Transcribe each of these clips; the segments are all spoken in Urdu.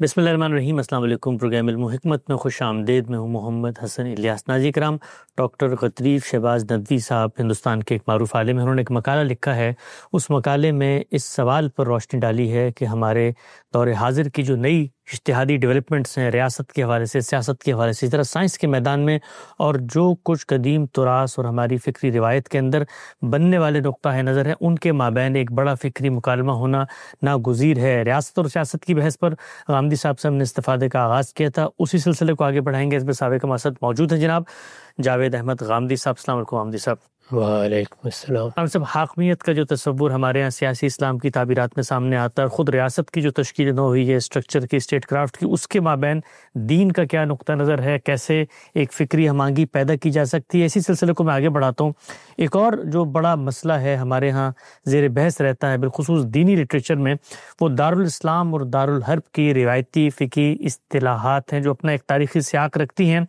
بسم اللہ الرحمن الرحیم۔ السلام علیکم۔ پروگرام علم و حکمت میں خوش آمدید۔ میں ہوں محمد حسن الیاس۔ ناظرین کرام، ڈاکٹر غطریف شہباز ندوی صاحب ہندوستان کے ایک معروف عالم ہیں۔ انہوں نے ایک مقالہ لکھا ہے، اس مقالے میں اس سوال پر روشنی ڈالی ہے کہ ہمارے دور حاضر کی جو نئی اجتہادی ڈیولپمنٹس ہیں ریاست کے حوالے سے، سیاست کے حوالے سے، اس طرح سائنس کے میدان میں، اور جو کچھ قدیم تراث اور ہماری فکری روایت کے اندر بننے والے نقطہ نظر ہیں، ان کے مابین ایک بڑا فکری مکالمہ ہونا ناگزیر ہے۔ ریاست اور سیاست کی بحث پر غامدی صاحب سے ہم نے استفادے کا آغاز کیا تھا، اسی سلسلے کو آگے بڑھائیں گے۔ اس میں سابق مقصد موجود ہیں جناب جاوید احمد غامدی صاحب۔ السلام علیکم غامدی صاحب۔ وعلیکم السلام۔ ہم سب حاکمیت کا جو تصور ہمارے ہاں سیاسی اسلام کی تعبیرات میں سامنے آتا ہے، خود ریاست کی جو تشکیل نو ہوئی ہے اسٹرکچر کی، اسٹیٹ کرافٹ کی، اس کے مابین دین کا کیا نقطہ نظر ہے، کیسے ایک فکری ہم آہنگی پیدا کی جا سکتی ہے، اسی سلسلے کو میں آگے بڑھاتا ہوں۔ ایک اور جو بڑا مسئلہ ہے ہمارے ہاں زیر بحث رہتا ہے بالخصوص دینی لٹریچر میں، وہ دارالاسلام اور دارالحرب کی روایتی فقہی اصطلاحات ہیں جو اپنا ایک تاریخی سیاق رکھتی ہیں،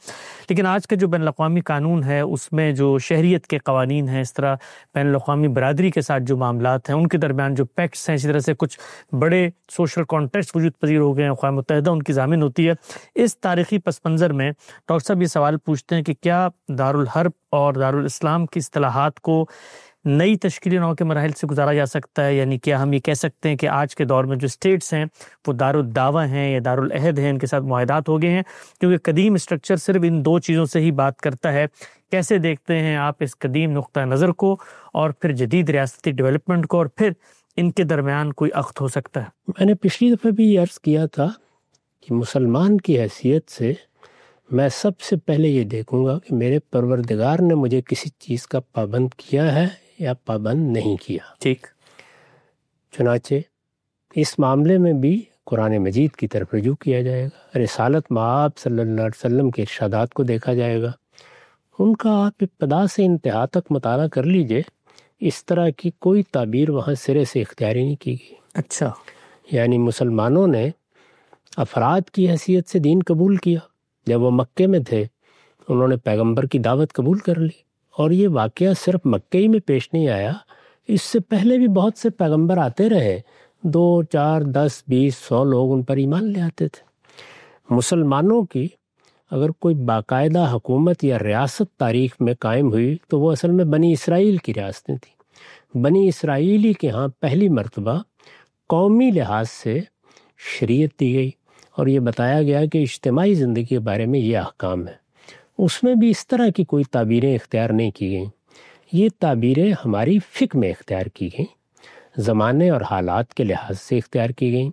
لیکن آج کا جو بین الاقوامی قانون ہے اس میں جو شہریت کے قوانین ہیں، اس طرح بین الاقوامی برادری کے ساتھ جو معاملات ہیں، ان کے درمیان جو پیکٹس ہیں، اسی طرح سے کچھ بڑے سوشل کانٹیکسٹ وجود پذیر ہو گئے ہیں، اقوام متحدہ ان کی ضامن ہوتی ہے۔ اس تاریخی پس منظر میں ڈاکٹر صاحب یہ سوال پوچھتے ہیں کہ کیا دارالحرب اور دارالاسلام کی اصطلاحات کو نئی تشکیلی نو کے مراحل سے گزارا جا سکتا ہے؟ یعنی کیا ہم یہ کہہ سکتے ہیں کہ آج کے دور میں جو اسٹیٹس ہیں وہ دارالدعوہ ہیں یا دارالعہد ہیں، ان کے ساتھ معاہدات ہو گئے ہیں؟ کیونکہ قدیم اسٹرکچر صرف ان دو چیزوں سے ہی بات کرتا ہے۔ کیسے دیکھتے ہیں آپ اس قدیم نقطہ نظر کو اور پھر جدید ریاستی ڈیولپمنٹ کو، اور پھر ان کے درمیان کوئی عقد ہو سکتا ہے؟ میں نے پچھلی دفعہ بھی یہ عرض کیا تھا کہ مسلمان کی حیثیت سے میں سب سے پہلے یہ دیکھوں گا کہ میرے پروردگار نے مجھے کسی چیز کا پابند کیا ہے یا پابند نہیں کیا۔ ٹھیک۔ چنانچہ اس معاملے میں بھی قرآن مجید کی طرف رجوع کیا جائے گا، رسالت مآب صلی اللہ علیہ وسلم کے ارشادات کو دیکھا جائے گا، ان کا آپ ابتدا سے انتہا تک مطالعہ کر لیجئے، اس طرح کی کوئی تعبیر وہاں سرے سے اختیاری نہیں کی گئی۔ اچھا، یعنی مسلمانوں نے افراد کی حیثیت سے دین قبول کیا۔ جب وہ مکے میں تھے انہوں نے پیغمبر کی دعوت قبول کر لی، اور یہ واقعہ صرف مکے ہی میں پیش نہیں آیا، اس سے پہلے بھی بہت سے پیغمبر آتے رہے، 2 4 10 20 100 لوگ ان پر ایمان لے آتے تھے۔ مسلمانوں کی اگر کوئی باقاعدہ حکومت یا ریاست تاریخ میں قائم ہوئی تو وہ اصل میں بنی اسرائیل کی ریاستیں تھیں۔ بنی اسرائیلی کے ہاں پہلی مرتبہ قومی لحاظ سے شریعت دی گئی، اور یہ بتایا گیا کہ اجتماعی زندگی کے بارے میں یہ احکام ہے۔ اس میں بھی اس طرح کی کوئی تعبیریں اختیار نہیں کی گئیں، یہ تعبیریں ہماری فقہ میں اختیار کی گئیں، زمانے اور حالات کے لحاظ سے اختیار کی گئیں۔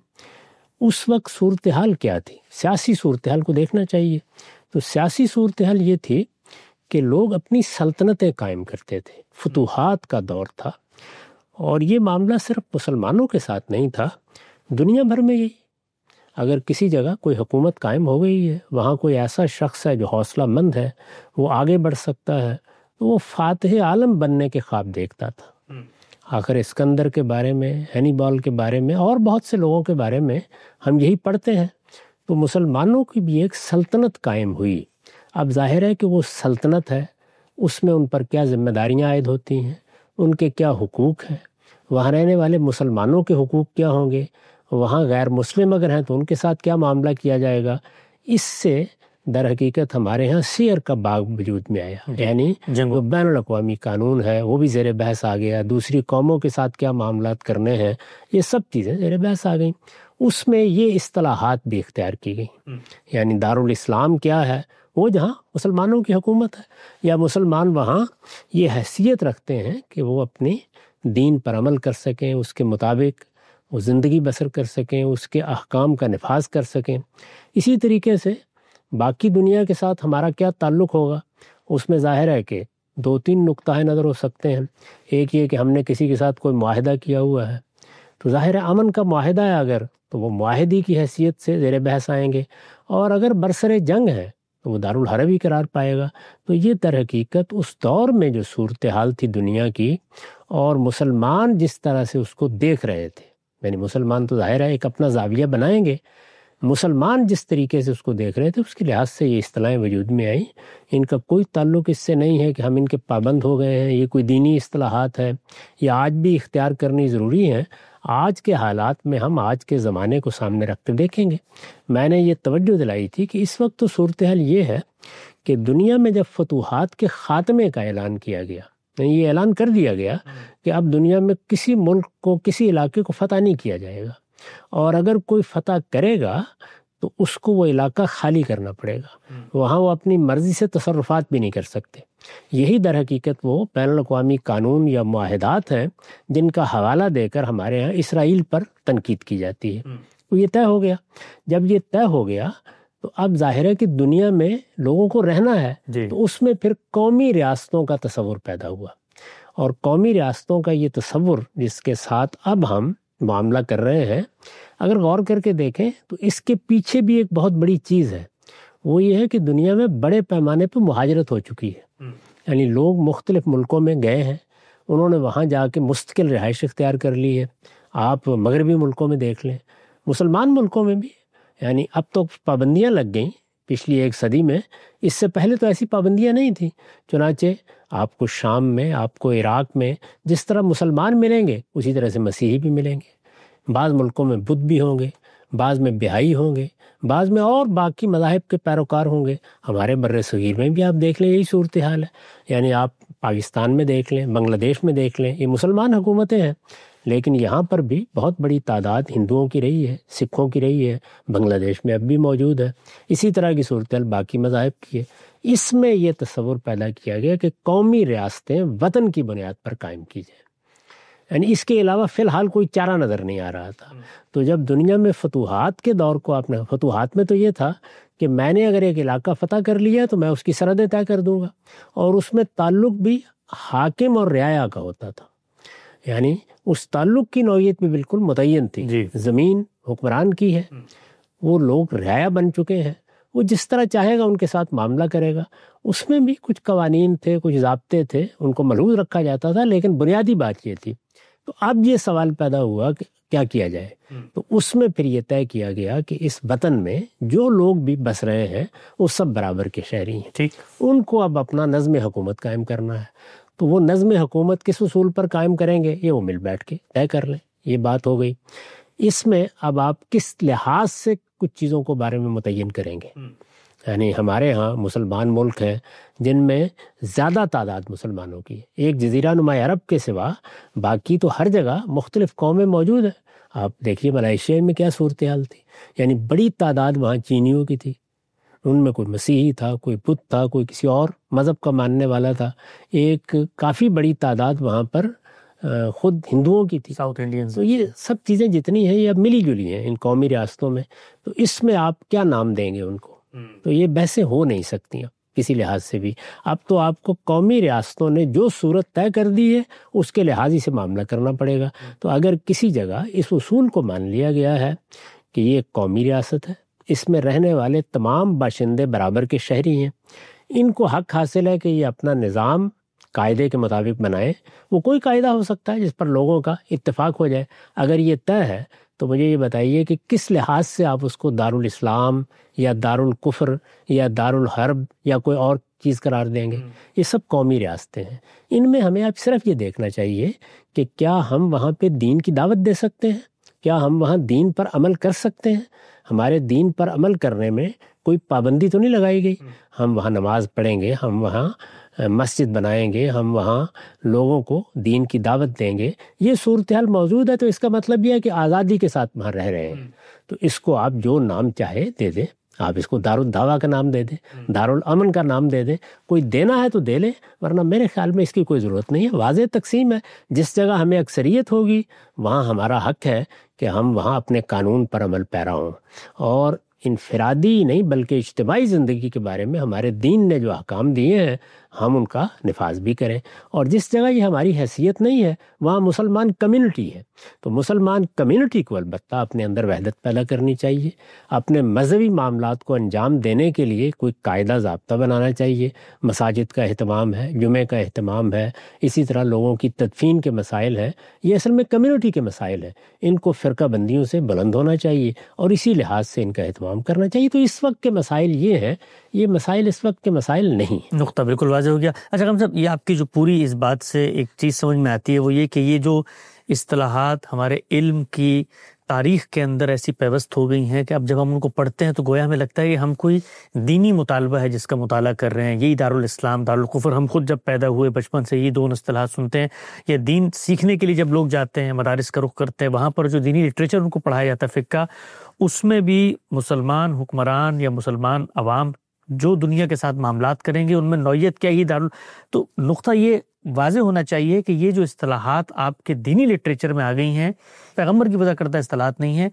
اس وقت صورتحال کیا تھی؟ سیاسی صورتحال کو دیکھنا چاہیے۔ تو سیاسی صورتحال یہ تھی کہ لوگ اپنی سلطنتیں قائم کرتے تھے، فتوحات کا دور تھا، اور یہ معاملہ صرف مسلمانوں کے ساتھ نہیں تھا، دنیا بھر میں یہی۔ اگر کسی جگہ کوئی حکومت قائم ہو گئی ہے، وہاں کوئی ایسا شخص ہے جو حوصلہ مند ہے، وہ آگے بڑھ سکتا ہے، تو وہ فاتح عالم بننے کے خواب دیکھتا تھا۔ آخر اسکندر کے بارے میں، ہینیبال کے بارے میں، اور بہت سے لوگوں کے بارے میں ہم یہی پڑھتے ہیں۔ تو مسلمانوں کی بھی ایک سلطنت قائم ہوئی۔ اب ظاہر ہے کہ وہ سلطنت ہے، اس میں ان پر کیا ذمہ داریاں عائد ہوتی ہیں، ان کے کیا حقوق ہیں، وہاں رہنے والے مسلمانوں کے حقوق کیا ہوں گے، وہاں غیر مسلم اگر ہیں تو ان کے ساتھ کیا معاملہ کیا جائے گا۔ اس سے در حقیقت ہمارے ہاں سیر کا باغ وجود میں آیا، یعنی جو بین الاقوامی قانون ہے وہ بھی زیر بحث آ گیا، دوسری قوموں کے ساتھ کیا معاملات کرنے ہیں، یہ سب چیزیں زیر بحث آ گئیں۔ اس میں یہ اصطلاحات بھی اختیار کی گئیں، یعنی دارالاسلام کیا ہے، وہ جہاں مسلمانوں کی حکومت ہے، یا مسلمان وہاں یہ حیثیت رکھتے ہیں کہ وہ اپنی دین پر عمل کر سکیں، اس کے مطابق وہ زندگی بسر کر سکیں، اس کے احکام کا نفاذ کر سکیں۔ اسی طریقے سے باقی دنیا کے ساتھ ہمارا کیا تعلق ہوگا، اس میں ظاہر ہے کہ 2-3 نقطہ نظر ہو سکتے ہیں۔ ایک یہ کہ ہم نے کسی کے ساتھ کوئی معاہدہ کیا ہوا ہے، تو ظاہر ہے امن کا معاہدہ ہے اگر، تو وہ معاہدی کی حیثیت سے زیر بحث آئیں گے، اور اگر برسر جنگ ہے تو وہ دارالحرب ہی قرار پائے گا۔ تو یہ در حقیقت اس دور میں جو صورتحال تھی دنیا کی، اور مسلمان جس طرح سے اس کو دیکھ رہے تھے، یعنی مسلمان تو ظاہر ہے ایک اپنا زاویہ بنائیں گے، مسلمان جس طریقے سے اس کو دیکھ رہے تھے اس کے لحاظ سے یہ اصطلاحیں وجود میں آئیں۔ ان کا کوئی تعلق اس سے نہیں ہے کہ ہم ان کے پابند ہو گئے ہیں، یہ کوئی دینی اصطلاحات ہے، یہ آج بھی اختیار کرنی ضروری ہے۔ آج کے حالات میں ہم آج کے زمانے کو سامنے رکھ کے دیکھیں گے. میں نے یہ توجہ دلائی تھی کہ اس وقت تو صورتحال یہ ہے کہ دنیا میں جب فتوحات کے خاتمے کا اعلان کیا گیا، یہ اعلان کر دیا گیا کہ اب دنیا میں کسی ملک کو، کسی علاقے کو فتح نہیں کیا جائے گا، اور اگر کوئی فتح کرے گا تو اس کو وہ علاقہ خالی کرنا پڑے گا، وہاں وہ اپنی مرضی سے تصرفات بھی نہیں کر سکتے. یہی در حقیقت وہ بین الاقوامی قانون یا معاہدات ہیں جن کا حوالہ دے کر ہمارے ہاں اسرائیل پر تنقید کی جاتی ہے. تو یہ طے ہو گیا. جب یہ طے ہو گیا تو اب ظاہر ہے کہ دنیا میں لوگوں کو رہنا ہے، تو اس میں پھر قومی ریاستوں کا تصور پیدا ہوا، اور قومی ریاستوں کا یہ تصور جس کے ساتھ اب ہم معاملہ کر رہے ہیں، اگر غور کر کے دیکھیں تو اس کے پیچھے بھی ایک بہت بڑی چیز ہے. وہ یہ ہے کہ دنیا میں بڑے پیمانے پہ مہاجرت ہو چکی ہے. یعنی لوگ مختلف ملکوں میں گئے ہیں، انہوں نے وہاں جا کے مستقل رہائش اختیار کر لی ہے. آپ مغربی ملکوں میں دیکھ لیں، مسلمان ملکوں میں بھی، یعنی اب تو پابندیاں لگ گئیں پچھلی 1 صدی میں. اس سے پہلے تو ایسی پابندیاں نہیں تھیں. چنانچہ آپ کو شام میں، آپ کو عراق میں جس طرح مسلمان ملیں گے اسی طرح سے مسیحی بھی ملیں گے. بعض ملکوں میں بدھ بھی ہوں گے، بعض میں بہائی ہوں گے، بعض میں اور باقی مذاہب کے پیروکار ہوں گے. ہمارے بر صغیر میں بھی آپ دیکھ لیں یہی صورتحال ہے. یعنی آپ پاکستان میں دیکھ لیں، بنگلہ دیش میں دیکھ لیں، یہ مسلمان حکومتیں ہیں، لیکن یہاں پر بھی بہت بڑی تعداد ہندوؤں کی رہی ہے، سکھوں کی رہی ہے. بنگلہ دیش میں اب بھی موجود ہے. اسی طرح کی صورتحال باقی مذاہب کی ہے. اس میں یہ تصور پیدا کیا گیا کہ قومی ریاستیں وطن کی بنیاد پر قائم کی جائیں. یعنی اس کے علاوہ فی الحال کوئی چارہ نظر نہیں آ رہا تھا. تو جب دنیا میں فتوحات کے دور کو آپ نے، فتوحات میں تو یہ تھا کہ میں نے اگر ایک علاقہ فتح کر لیا تو میں اس کی سرحدیں طے کر دوں گا، اور اس میں تعلق بھی حاکم اور رعایا کا ہوتا تھا. یعنی اس تعلق کی نوعیت بھی بالکل متعین تھی. زمین حکمران کی ہے، وہ لوگ رعایا بن چکے ہیں، وہ جس طرح چاہے گا ان کے ساتھ معاملہ کرے گا. اس میں بھی کچھ قوانین تھے، کچھ ضابطے تھے، ان کو ملحوظ رکھا جاتا تھا، لیکن بنیادی بات یہ تھی. تو اب یہ سوال پیدا ہوا کہ کیا کیا جائے. تو اس میں پھر یہ طے کیا گیا کہ اس وطن میں جو لوگ بھی بس رہے ہیں وہ سب برابر کے شہری ہیں. ان کو اب اپنا نظم حکومت قائم کرنا ہے. تو وہ نظم حکومت کس اصول پر قائم کریں گے یہ وہ مل بیٹھ کے طے کر لیں. یہ بات ہو گئی. اس میں اب آپ کس لحاظ سے کچھ چیزوں کو بارے میں متعین کریں گے. یعنی ہمارے ہاں مسلمان ملک ہیں جن میں زیادہ تعداد مسلمانوں کی ہے. ایک جزیرہ نما عرب کے سوا باقی تو ہر جگہ مختلف قومیں موجود ہیں. آپ دیکھیے ملائیشیا میں کیا صورتحال تھی. یعنی بڑی تعداد وہاں چینیوں کی تھی، ان میں کوئی مسیحی تھا، کوئی بدھ تھا، کوئی کسی اور مذہب کا ماننے والا تھا. ایک کافی بڑی تعداد وہاں پر خود ہندوؤں کی تھی، ساؤتھ انڈینز. تو یہ سب چیزیں جتنی ہیں یہ اب ملی جلی ہیں ان قومی ریاستوں میں. تو اس میں آپ کیا نام دیں گے ان کو؟ تو یہ بحثیں ہو نہیں سکتی کسی لحاظ سے بھی. اب تو آپ کو قومی ریاستوں نے جو صورت طے کر دی ہے اس کے لحاظ سے معاملہ کرنا پڑے گا. تو اگر کسی جگہ اس اصول کو مان لیا گیا ہے کہ یہ ایک قومی ریاست ہے، اس میں رہنے والے تمام باشندے برابر کے شہری ہیں، ان کو حق حاصل ہے کہ یہ اپنا نظام قاعدے کے مطابق بنائیں. وہ کوئی قاعدہ ہو سکتا ہے جس پر لوگوں کا اتفاق ہو جائے. اگر یہ طے ہے تو مجھے یہ بتائیے کہ کس لحاظ سے آپ اس کو دارالاسلام یا دارالکفر یا دارالحرب یا کوئی اور چیز قرار دیں گے. یہ سب قومی ریاستیں ہیں. ان میں ہمیں اب صرف یہ دیکھنا چاہیے کہ کیا ہم وہاں پہ دین کی دعوت دے سکتے ہیں، کیا ہم وہاں دین پر عمل کر سکتے ہیں. ہمارے دین پر عمل کرنے میں کوئی پابندی تو نہیں لگائی گئی. ہم وہاں نماز پڑھیں گے، ہم وہاں مسجد بنائیں گے، ہم وہاں لوگوں کو دین کی دعوت دیں گے. یہ صورتحال موجود ہے تو اس کا مطلب یہ ہے کہ آزادی کے ساتھ وہاں رہ رہے ہیں. تو اس کو آپ جو نام چاہے دے دیں. آپ اس کو دارالدعویٰ کا نام دے دیں، دارالامن کا نام دے دیں. کوئی دینا ہے تو دے لیں، ورنہ میرے خیال میں اس کی کوئی ضرورت نہیں ہے. واضح تقسیم ہے. جس جگہ ہمیں اکثریت ہوگی وہاں ہمارا حق ہے کہ ہم وہاں اپنے قانون پر عمل پیرا ہوں، اور انفرادی نہیں بلکہ اجتماعی زندگی کے بارے میں ہمارے دین نے جو احکام دیے ہیں ہم ان کا نفاذ بھی کریں. اور جس جگہ یہ ہماری حیثیت نہیں ہے وہاں مسلمان کمیونٹی ہے، تو مسلمان کمیونٹی کو البتہ اپنے اندر وحدت پیدا کرنی چاہیے. اپنے مذہبی معاملات کو انجام دینے کے لیے کوئی قاعدہ ضابطہ بنانا چاہیے. مساجد کا اہتمام ہے، جمعے کا اہتمام ہے، اسی طرح لوگوں کی تدفین کے مسائل ہیں. یہ اصل میں کمیونٹی کے مسائل ہیں. ان کو فرقہ بندیوں سے بلند ہونا چاہیے اور اسی لحاظ سے ان کا اہتمام کرنا چاہیے. تو اس وقت کے مسائل یہ ہیں، یہ مسائل اس وقت کے مسائل نہیں. نقطہ بالکل واضح ہو گیا. اچھا ہم صاحب، یہ آپ کی جو پوری اس بات سے ایک چیز سمجھ میں آتی ہے وہ یہ کہ یہ جو اصطلاحات ہمارے علم کی تاریخ کے اندر ایسی پیوست ہو گئی ہیں کہ اب جب ہم ان کو پڑھتے ہیں تو گویا ہمیں لگتا ہے کہ ہم کوئی دینی مطالبہ ہے جس کا مطالعہ کر رہے ہیں. یہی دارالاسلام دارالکفر، ہم خود جب پیدا ہوئے بچپن سے یہ دونوں اصطلاحات سنتے ہیں. یہ دین سیکھنے کے لیے جب لوگ جاتے ہیں، مدارس کا رخ کرتے ہیں، وہاں پر جو دینی لٹریچر ان کو پڑھایا جاتا ہے فقہ، اس میں بھی مسلمان حکمران یا مسلمان عوام جو دنیا کے ساتھ معاملات کریں گے ان میں نوعیت کیا ہی تو نقطہ یہ واضح ہونا چاہیے کہ یہ جو اصطلاحات آپ کے دینی لٹریچر میں آ گئی ہیں پیغمبر کی وضع کردہ اصطلاحات نہیں ہیں،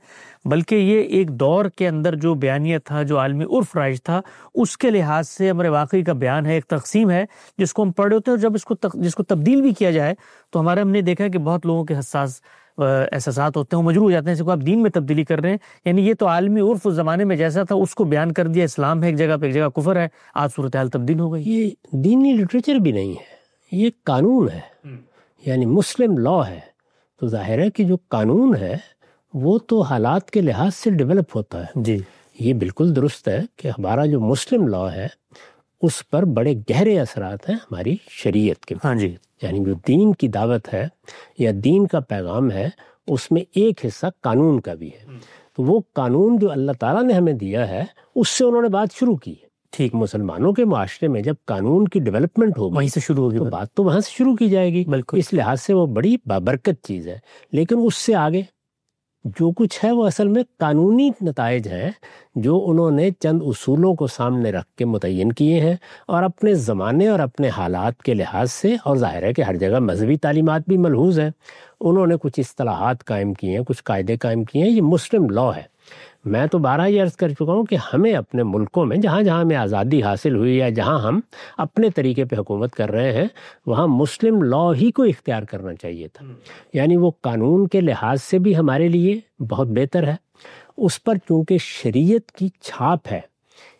بلکہ یہ ایک دور کے اندر جو بیانیہ تھا، جو عالمی عرف رائج تھا، اس کے لحاظ سے امر واقعی کا بیان ہے، ایک تقسیم ہے جس کو ہم پڑھ رہے ہوتے ہیں. اور جب جس کو تبدیل بھی کیا جائے تو ہم نے دیکھا کہ بہت لوگوں کے حساس احساسات ہوتے ہیں، وہ مجبور ہو جاتے ہیں اس کو آپ دین میں تبدیلی کر رہے ہیں. یعنی یہ تو عالمی عرف اس زمانے میں جیسا تھا اس کو بیان کر دیا، اسلام ہے ایک جگہ پہ، ایک جگہ کفر ہے، آج صورتحال تبدیل ہو گئی. یہ دینی لٹریچر بھی نہیں ہے، یہ قانون ہے، یعنی مسلم لا ہے. تو ظاہر ہے کہ جو قانون ہے وہ تو حالات کے لحاظ سے ڈیولپ ہوتا ہے. جی یہ بالکل درست ہے کہ ہمارا جو مسلم لا ہے اس پر بڑے گہرے اثرات ہیں ہماری شریعت کے. ہاں جی، یعنی جو دین کی دعوت ہے یا دین کا پیغام ہے اس میں ایک حصہ قانون کا بھی ہے. تو وہ قانون جو اللہ تعالیٰ نے ہمیں دیا ہے اس سے انہوں نے بات شروع کی. ٹھیک، مسلمانوں کے معاشرے میں جب قانون کی ڈیولپمنٹ ہوگی وہیں سے شروع ہوگی، تو بات تو وہاں سے شروع کی جائے گی. بالکل. اس لحاظ سے وہ بڑی بابرکت چیز ہے. لیکن اس سے آگے جو کچھ ہے وہ اصل میں قانونی نتائج ہیں جو انہوں نے چند اصولوں کو سامنے رکھ کے متعین کیے ہیں، اور اپنے زمانے اور اپنے حالات کے لحاظ سے، اور ظاہر ہے کہ ہر جگہ مذہبی تعلیمات بھی ملحوظ ہیں، انہوں نے کچھ اصطلاحات قائم کیے ہیں، کچھ قاعدے قائم کیے ہیں. یہ مسلم لا ہے. میں تو بارہا یہ عرض کر چکا ہوں کہ ہمیں اپنے ملکوں میں جہاں جہاں ہمیں آزادی حاصل ہوئی یا جہاں ہم اپنے طریقے پہ حکومت کر رہے ہیں وہاں مسلم لا ہی کو اختیار کرنا چاہیے تھا. یعنی وہ قانون کے لحاظ سے بھی ہمارے لیے بہت بہتر ہے. اس پر چونکہ شریعت کی چھاپ ہے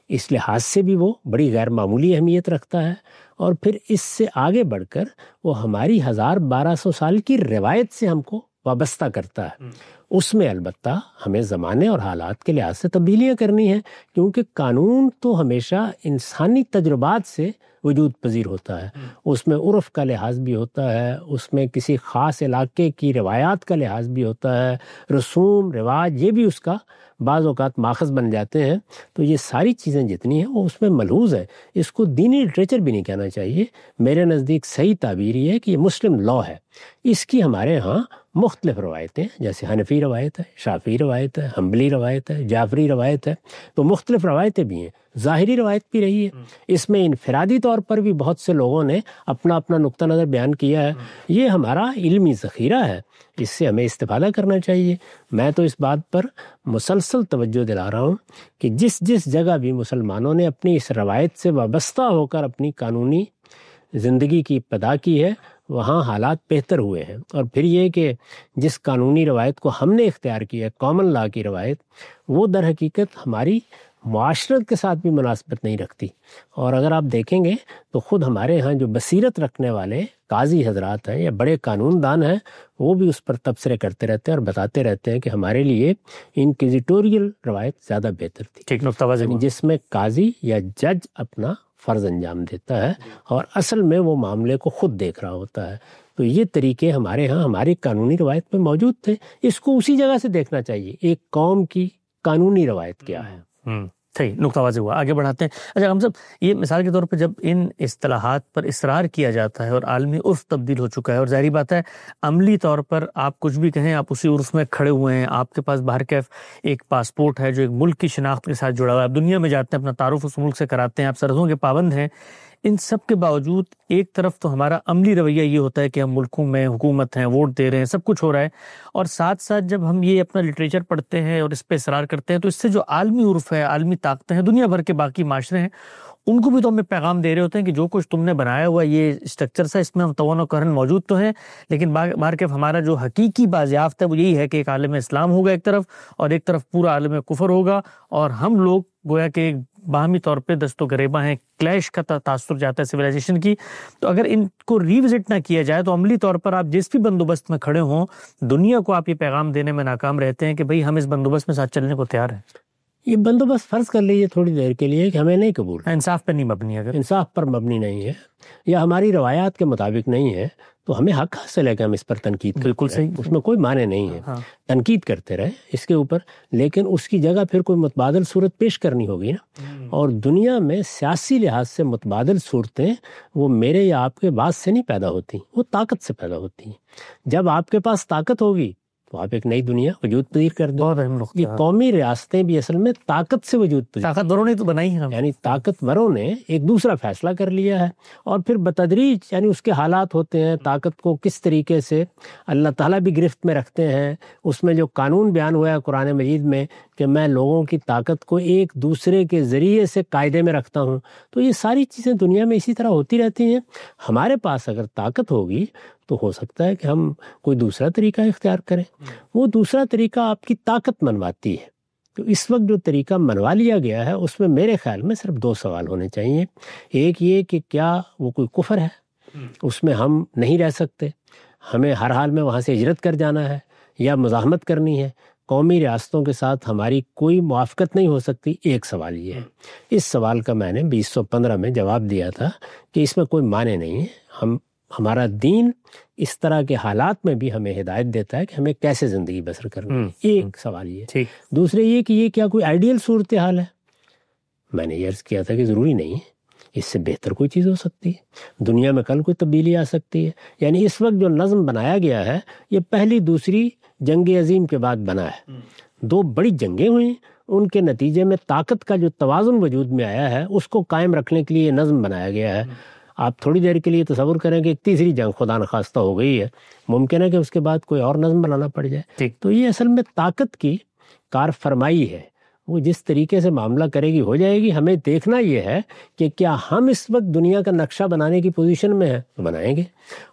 اس لحاظ سے بھی وہ بڑی غیر معمولی اہمیت رکھتا ہے. اور پھر اس سے آگے بڑھ کر وہ ہماری 1200 سال کی روایت سے ہم کو وابستہ کرتا ہے. اس میں البتہ ہمیں زمانے اور حالات کے لحاظ سے تبدیلیاں کرنی ہیں، کیونکہ قانون تو ہمیشہ انسانی تجربات سے وجود پذیر ہوتا ہے. اس میں عرف کا لحاظ بھی ہوتا ہے، اس میں کسی خاص علاقے کی روایات کا لحاظ بھی ہوتا ہے، رسوم رواج یہ بھی اس کا بعض اوقات ماخذ بن جاتے ہیں. تو یہ ساری چیزیں جتنی ہیں وہ اس میں ملحوظ ہے. اس کو دینی لٹریچر بھی نہیں کہنا چاہیے. میرے نزدیک صحیح تعبیر یہ ہے کہ یہ مسلم لا ہے. اس کی ہمارے ہاں مختلف روایتیں، جیسے حنفی روایت ہے، شافعی روایت ہے، حنبلی روایت ہے، جعفری روایت ہے. تو مختلف روایتیں بھی ہیں، ظاہری روایت بھی رہی ہے. اس میں انفرادی طور پر بھی بہت سے لوگوں نے اپنا اپنا نقطہ نظر بیان کیا ہے. یہ ہمارا علمی ذخیرہ ہے، اس سے ہمیں استفادہ کرنا چاہیے. میں تو اس بات پر مسلسل توجہ دلا رہا ہوں کہ جس جس جگہ بھی مسلمانوں نے اپنی اس روایت سے وابستہ ہو کر اپنی قانونی زندگی کی ابتدا کی ہے وہاں حالات بہتر ہوئے ہیں. اور پھر یہ کہ جس قانونی روایت کو ہم نے اختیار کیا ہے، کامن لا کی روایت، وہ در حقیقت ہماری معاشرت کے ساتھ بھی مناسبت نہیں رکھتی. اور اگر آپ دیکھیں گے تو خود ہمارے ہاں جو بصیرت رکھنے والے قاضی حضرات ہیں یا بڑے قانون دان ہیں وہ بھی اس پر تبصرے کرتے رہتے ہیں اور بتاتے رہتے ہیں کہ ہمارے لیے انکوزیٹوریل روایت زیادہ بہتر تھی. ٹھیک نقطہ واضح، جس میں قاضی یا جج اپنا فرض انجام دیتا ہے اور اصل میں وہ معاملے کو خود دیکھ رہا ہوتا ہے. تو یہ طریقے ہمارے ہاں ہماری قانونی روایت میں موجود تھے. اس کو اسی جگہ سے دیکھنا چاہیے، ایک قوم کی قانونی روایت کیا ہے. صحیح نقطہ واضح ہوا. آگے بڑھاتے ہیں. اچھا ہم سب یہ مثال کے طور پہ جب ان اصطلاحات پر اصرار کیا جاتا ہے اور عالمی عرف تبدیل ہو چکا ہے اور ظاہری بات ہے عملی طور پر آپ کچھ بھی کہیں آپ اسی عرف میں کھڑے ہوئے ہیں، آپ کے پاس باہر کا ایک پاسپورٹ ہے جو ایک ملک کی شناخت کے ساتھ جڑا ہوا ہے، آپ دنیا میں جاتے ہیں، اپنا تعارف اس ملک سے کراتے ہیں، آپ سرحدوں کے پابند ہیں. ان سب کے باوجود ایک طرف تو ہمارا عملی رویہ یہ ہوتا ہے کہ ہم ملکوں میں حکومت ہیں، ووٹ دے رہے ہیں، سب کچھ ہو رہا ہے، اور ساتھ ساتھ جب ہم یہ اپنا لٹریچر پڑھتے ہیں اور اس پہ اصرار کرتے ہیں تو اس سے جو عالمی عرف ہے، عالمی طاقتیں ہیں، دنیا بھر کے باقی معاشرے ہیں، ان کو بھی تو ہمیں پیغام دے رہے ہوتے ہیں کہ جو کچھ تم نے بنایا ہوا یہ اسٹرکچر سا، اس میں ہم توان و کرن موجود تو ہیں، لیکن بار کے ہمارا جو حقیقی بازیافت ہے وہ یہی ہے کہ ایک عالم اسلام ہوگا ایک طرف، اور ایک طرف پورا عالم کفر ہوگا، اور ہم لوگ گویا کہ باہمی طور پہ دست و گریباں ہیں، کلیش کا تاثر جاتا ہے سویلائزیشن کی. تو اگر ان کو ریوزٹ نہ کیا جائے تو عملی طور پر آپ جس بھی بندوبست میں کھڑے ہوں دنیا کو آپ یہ پیغام دینے میں ناکام رہتے ہیں کہ بھئی ہم اس بندوبست میں ساتھ چلنے کو تیار ہیں. یہ بندوبست فرض کر لیجیے تھوڑی دیر کے لیے کہ ہمیں نہیں قبول، انصاف پر نہیں مبنی، اگر انصاف پر مبنی نہیں ہے یا ہماری روایات کے مطابق نہیں ہے، تو ہمیں حق حاصل ہے کہ ہم اس پر تنقید کرتے بالکل رہیں، صحیح، اس میں کوئی معنی نہیں ہے، تنقید کرتے رہے اس کے اوپر، لیکن اس کی جگہ پھر کوئی متبادل صورت پیش کرنی ہوگی نا۔ اور دنیا میں سیاسی لحاظ سے متبادل صورتیں وہ میرے یا آپ کے بعد سے نہیں پیدا ہوتی، وہ طاقت سے پیدا ہوتی ہیں۔ جب آپ کے پاس طاقت ہوگی تو آپ ایک نئی دنیا وجود پذیر کر دو۔ بہت اہم نقطہ، یہ قومی ریاستیں بھی اصل میں طاقت سے وجود پذیر، طاقتوروں نے تو بنائی ہیں، یعنی طاقتوروں نے ایک دوسرا فیصلہ کر لیا ہے، اور پھر بتدریج یعنی اس کے حالات ہوتے ہیں، طاقت کو کس طریقے سے اللہ تعالیٰ بھی گرفت میں رکھتے ہیں۔ اس میں جو قانون بیان ہوا ہے قرآن مجید میں کہ میں لوگوں کی طاقت کو ایک دوسرے کے ذریعے سے قاعدے میں رکھتا ہوں، تو یہ ساری چیزیں دنیا میں اسی طرح ہوتی رہتی ہیں۔ ہمارے پاس اگر طاقت ہوگی تو ہو سکتا ہے کہ ہم کوئی دوسرا طریقہ اختیار کریں، وہ دوسرا طریقہ آپ کی طاقت منواتی ہے۔ تو اس وقت جو طریقہ منوا لیا گیا ہے اس میں میرے خیال میں صرف دو سوال ہونے چاہیے۔ ایک یہ کہ کیا وہ کوئی کفر ہے، اس میں ہم نہیں رہ سکتے، ہمیں ہر حال میں وہاں سے ہجرت کر جانا ہے یا مزاحمت کرنی ہے، قومی ریاستوں کے ساتھ ہماری کوئی موافقت نہیں ہو سکتی۔ ایک سوال یہ ہے، اس سوال کا میں نے 2015 میں جواب دیا تھا کہ اس میں کوئی معنی نہیں ہے، ہمارا دین اس طرح کے حالات میں بھی ہمیں ہدایت دیتا ہے کہ ہمیں کیسے زندگی بسر کرنی ہے۔ ایک سوال یہ، دوسرے یہ کہ یہ کیا کوئی آئیڈیل صورتحال ہے؟ میں نے یہ عرض کیا تھا کہ ضروری نہیں ہے، اس سے بہتر کوئی چیز ہو سکتی ہے، دنیا میں کل کوئی تبدیلی آ سکتی ہے۔ یعنی اس وقت جو نظم بنایا گیا ہے یہ پہلی دوسری جنگ عظیم کے بعد بنا ہے، دو بڑی جنگیں ہوئیں، ان کے نتیجے میں طاقت کا جو توازن وجود میں آیا ہے اس کو قائم رکھنے کے لیے یہ نظم بنایا گیا ہے۔ آپ تھوڑی دیر کے لیے تصور کریں کہ ایک تیسری جنگ خدا نخواستہ ہو گئی ہے، ممکن ہے کہ اس کے بعد کوئی اور نظم بنانا پڑ جائے۔ تو یہ اصل میں طاقت کی کار فرمائی ہے، وہ جس طریقے سے معاملہ کرے گی ہو جائے گی۔ ہمیں دیکھنا یہ ہے کہ کیا ہم اس وقت دنیا کا نقشہ بنانے کی پوزیشن میں ہیں تو بنائیں گے،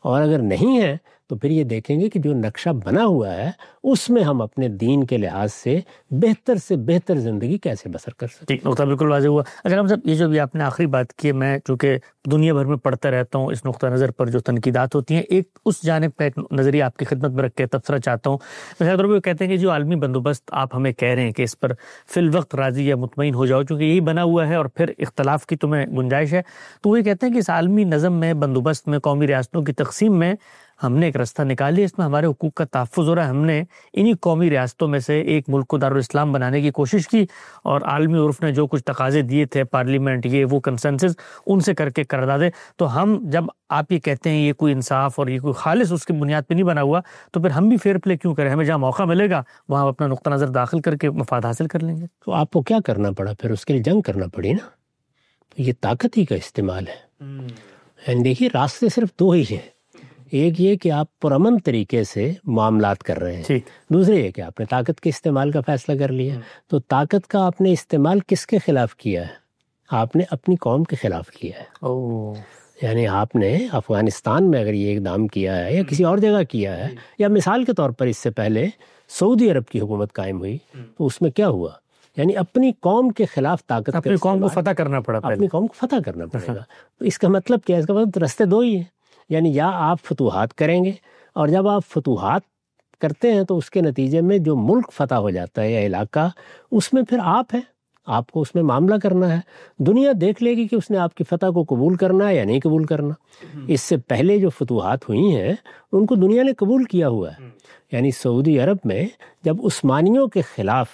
اور اگر نہیں ہیں تو پھر یہ دیکھیں گے کہ جو نقشہ بنا ہوا ہے اس میں ہم اپنے دین کے لحاظ سے بہتر زندگی کیسے بسر کر سکتے ہیں۔ نقطہ بالکل واضح ہوا۔ اگر ہم صاحب یہ جو بھی آپ نے آخری بات کی ہے، میں چونکہ دنیا بھر میں پڑھتا رہتا ہوں اس نقطہ نظر پر جو تنقیدات ہوتی ہیں، ایک اس جانب کا ایک نظریہ آپ کی خدمت میں رکھ کے تبصرہ چاہتا ہوں۔ مثال طور پر کہتے ہیں کہ جو عالمی بندوبست آپ ہمیں کہہ رہے ہیں کہ اس پر فی الوقت راضی یا مطمئن ہو جاؤ چونکہ یہی بنا ہوا ہے اور پھر اختلاف کی تمہیں گنجائش ہے، تو وہ یہ کہتے ہیں کہ اس عالمی نظم میں، بندوبست میں، قومی ریاستوں کی تقسیم میں ہم نے ایک رستہ نکال لیا، اس میں ہمارے حقوق کا تحفظ ہو رہا ہے۔ ہم نے انہی قومی ریاستوں میں سے ایک ملک کو دارالاسلام بنانے کی کوشش کی، اور عالمی عرف نے جو کچھ تقاضے دیے تھے، پارلیمنٹ یہ وہ کنسنسس ان سے کر کے قراردادیں، تو ہم جب آپ یہ کہتے ہیں یہ کوئی انصاف اور یہ کوئی خالص اس کی بنیاد پہ نہیں بنا ہوا، تو پھر ہم بھی فیئر پلے کیوں کریں؟ ہمیں جہاں موقع ملے گا وہاں اپنا نقطہ نظر داخل کر کے مفاد حاصل کر لیں گے۔ تو آپ کو کیا کرنا پڑا پھر؟ اس کے لیے جنگ کرنا پڑی نا، تو یہ طاقت ہی کا استعمال ہے۔ یعنی دیکھیے راستے صرف دو ہی ہیں، ایک یہ کہ آپ پرامن طریقے سے معاملات کر رہے ہیں، دوسرے یہ کہ آپ نے طاقت کے استعمال کا فیصلہ کر لیا۔ تو طاقت کا آپ نے استعمال کس کے خلاف کیا ہے؟ آپ نے اپنی قوم کے خلاف کیا ہے۔ یعنی آپ نے افغانستان میں اگر یہ اقدام کیا ہے یا کسی اور جگہ کیا ہے، یا مثال کے طور پر اس سے پہلے سعودی عرب کی حکومت قائم ہوئی تو اس میں کیا ہوا؟ یعنی اپنی قوم کے خلاف طاقت، اپنی قوم کو فتح کرنا پڑا، اپنی قوم کو فتح کرنا پڑے گا۔ تو اس کا مطلب کیا ہے؟ اس کا مطلب رستے دو ہی ہیں، یعنی یا آپ فتوحات کریں گے، اور جب آپ فتوحات کرتے ہیں تو اس کے نتیجے میں جو ملک فتح ہو جاتا ہے یا علاقہ، اس میں پھر آپ ہیں، آپ کو اس میں معاملہ کرنا ہے۔ دنیا دیکھ لے گی کہ اس نے آپ کی فتح کو قبول کرنا ہے یا نہیں قبول کرنا۔ اس سے پہلے جو فتوحات ہوئی ہیں ان کو دنیا نے قبول کیا ہوا ہے۔ یعنی سعودی عرب میں جب عثمانیوں کے خلاف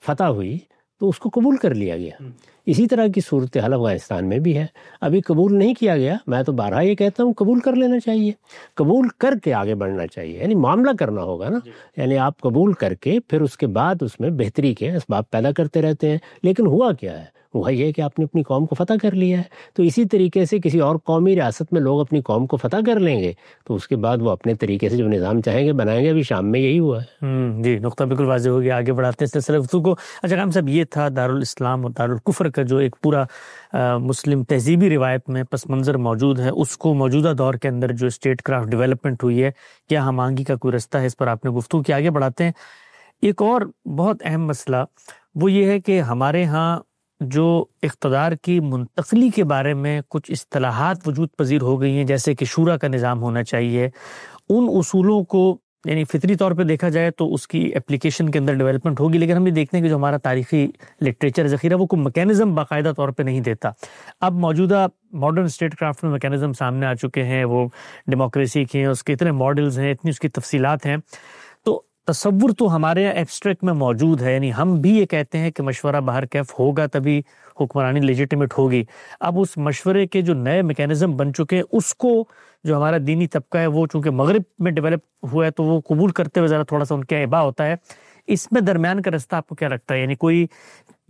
فتح ہوئی تو اس کو قبول کر لیا گیا۔ اسی طرح کی صورتحال افغانستان میں بھی ہے، ابھی قبول نہیں کیا گیا۔ میں تو بارہا یہ کہتا ہوں قبول کر لینا چاہیے، قبول کر کے آگے بڑھنا چاہیے، یعنی معاملہ کرنا ہوگا نا۔ یعنی آپ قبول کر کے پھر اس کے بعد اس میں بہتری کے اسباب پیدا کرتے رہتے ہیں۔ لیکن ہوا کیا ہے؟ ہوا یہ کہ آپ نے اپنی قوم کو فتح کر لیا ہے۔ تو اسی طریقے سے کسی اور قومی ریاست میں لوگ اپنی قوم کو فتح کر لیں گے تو اس کے بعد وہ اپنے طریقے سے جو نظام چاہیں گے بنائیں گے۔ ابھی شام میں یہی ہوا ہے۔ جی، نقطہ بالکل واضح ہو گیا، آگے بڑھاتے ہیں سلسلہ گفتگو کو۔ اچھا ہم صاحب، یہ تھا دارالاسلام اور دارالکفر کا جو ایک پورا مسلم تہذیبی روایت میں پس منظر موجود ہے، اس کو موجودہ دور کے اندر جو اسٹیٹ کرافٹ ڈیولپمنٹ ہوئی ہے، کیا ہم آہنگی کا کوئی رستہ ہے؟ اس پر آپ نے گفتگو کی، آگے بڑھاتے ہیں۔ ایک اور بہت اہم مسئلہ وہ یہ ہے کہ ہمارے ہاں جو اقتدار کی منتقلی کے بارے میں کچھ اصطلاحات وجود پذیر ہو گئی ہیں، جیسے کہ شورا کا نظام ہونا چاہیے، ان اصولوں کو یعنی فطری طور پہ دیکھا جائے تو اس کی اپلیکیشن کے اندر ڈیولپمنٹ ہوگی، لیکن ہم یہ دیکھتے ہیں کہ جو ہمارا تاریخی لٹریچر ذخیرہ وہ کوئی میکینزم باقاعدہ طور پہ نہیں دیتا. اب موجودہ ماڈرن اسٹیٹ کرافٹ میں میکینزم سامنے آ چکے ہیں، وہ ڈیموکریسی کے ہیں، اس کے اتنے ماڈلز ہیں، اتنی اس کی تفصیلات ہیں. تو تصور تو ہمارے ایبسٹریکٹ میں موجود ہے، یعنی ہم بھی یہ کہتے ہیں کہ مشورہ بہر کیف ہوگا تبھی حکمرانی لیجیٹیمیٹ ہوگی. اب اس مشورے کے جو نئے میکینزم بن چکے ہیں اس کو جو ہمارا دینی طبقہ ہے وہ چونکہ مغرب میں ڈیولپ ہوا ہے تو وہ قبول کرتے ہوئے ذرا تھوڑا سا ان کے ابا ہوتا ہے. اس میں درمیان کا رستہ آپ کو کیا لگتا ہے؟ یعنی کوئی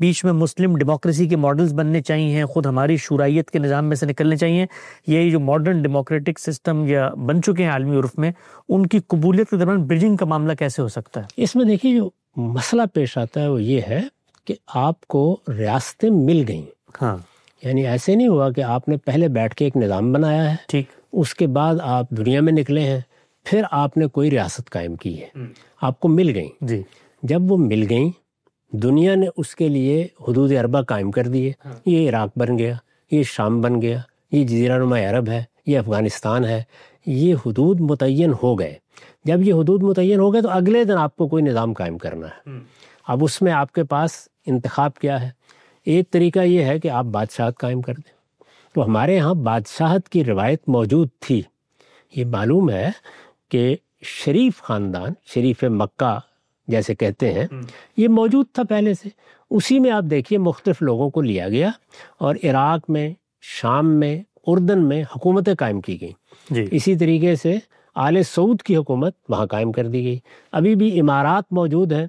بیچ میں مسلم ڈیموکریسی کے ماڈلز بننے چاہیے، خود ہماری شورائیت کے نظام میں سے نکلنے چاہیے، یہ جو ماڈرن ڈیموکریٹک سسٹم یا بن چکے ہیں عالمی عرف میں ان کی قبولیت کے درمیان برجنگ کا معاملہ کیسے ہو سکتا ہے؟ اس میں دیکھیے جو مسئلہ پیش آتا ہے وہ یہ ہے کہ آپ کو ریاستیں مل گئیں. ہاں، یعنی ایسے نہیں ہوا کہ آپ نے پہلے بیٹھ کے ایک نظام بنایا ہے، ٹھیک، اس کے بعد آپ دنیا میں نکلے ہیں، پھر آپ نے کوئی ریاست قائم کی ہے. آپ کو مل گئیں. جی، جب وہ مل گئیں دنیا نے اس کے لیے حدود اربع قائم کر دیے. یہ عراق بن گیا، یہ شام بن گیا، یہ جزیرہ نما عرب ہے، یہ افغانستان ہے. یہ حدود متعین ہو گئے. جب یہ حدود متعین ہو گئے تو اگلے دن آپ کو کوئی نظام قائم کرنا ہے. اب اس میں آپ کے پاس انتخاب کیا ہے؟ ایک طریقہ یہ ہے کہ آپ بادشاہت قائم کر دیں. تو ہمارے ہاں بادشاہت کی روایت موجود تھی. یہ معلوم ہے کہ شریف خاندان، شریف مکہ جیسے کہتے ہیں، یہ موجود تھا پہلے سے. اسی میں آپ دیکھیے مختلف لوگوں کو لیا گیا اور عراق میں، شام میں، اردن میں حکومتیں قائم کی گئیں. جی، اسی طریقے سے آل سعود کی حکومت وہاں قائم کر دی گئی. ابھی بھی امارات موجود ہیں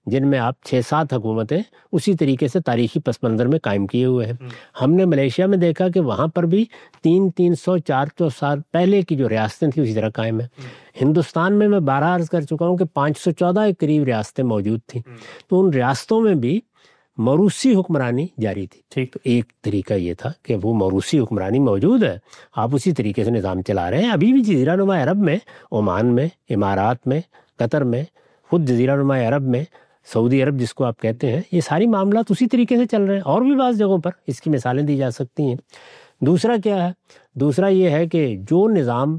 جن میں آپ 6-7 حکومتیں اسی طریقے سے تاریخی پس منظر میں قائم کیے ہوئے ہیں. ہم نے ملیشیا میں دیکھا کہ وہاں پر بھی 300-400 سال پہلے کی جو ریاستیں تھیں اسی طرح قائم ہیں. ہندوستان میں 12 عرض کر چکا ہوں کہ 514 کے قریب ریاستیں موجود تھیں. تو ان ریاستوں میں بھی موروثی حکمرانی جاری تھی. ٹھیک، تو ایک طریقہ یہ تھا کہ وہ موروثی حکمرانی موجود ہے، آپ اسی طریقے سے نظام چلا رہے ہیں. ابھی بھی جزیرہ نما عرب میں، عمان میں، امارات میں، قطر میں، خود جزیرہ نما عرب میں، سعودی عرب جس کو آپ کہتے ہیں، یہ ساری معاملات اسی طریقے سے چل رہے ہیں. اور بھی بعض جگہوں پر اس کی مثالیں دی جا سکتی ہیں. دوسرا کیا ہے؟ دوسرا یہ ہے کہ جو نظام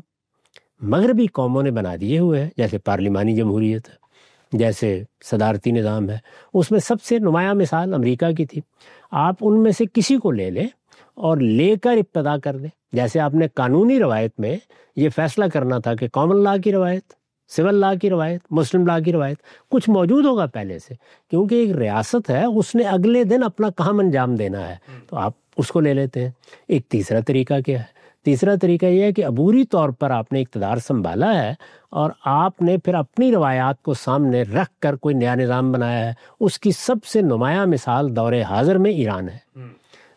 مغربی قوموں نے بنا دیے ہوئے ہیں، جیسے پارلیمانی جمہوریت ہے، جیسے صدارتی نظام ہے، اس میں سب سے نمایاں مثال امریکہ کی تھی. آپ ان میں سے کسی کو لے لیں اور لے کر ابتدا کر دیں. جیسے آپ نے قانونی روایت میں یہ فیصلہ کرنا تھا کہ کامن لا کی روایت، سول لا کی روایت، مسلم لا کی روایت، کچھ موجود ہوگا پہلے سے، کیونکہ ایک ریاست ہے، اس نے اگلے دن اپنا کام انجام دینا ہے، تو آپ اس کو لے لیتے ہیں. ایک تیسرا طریقہ کیا ہے؟ تیسرا طریقہ یہ ہے کہ عبوری طور پر آپ نے اقتدار سنبھالا ہے اور آپ نے پھر اپنی روایات کو سامنے رکھ کر کوئی نیا نظام بنایا ہے. اس کی سب سے نمایاں مثال دور حاضر میں ایران ہے.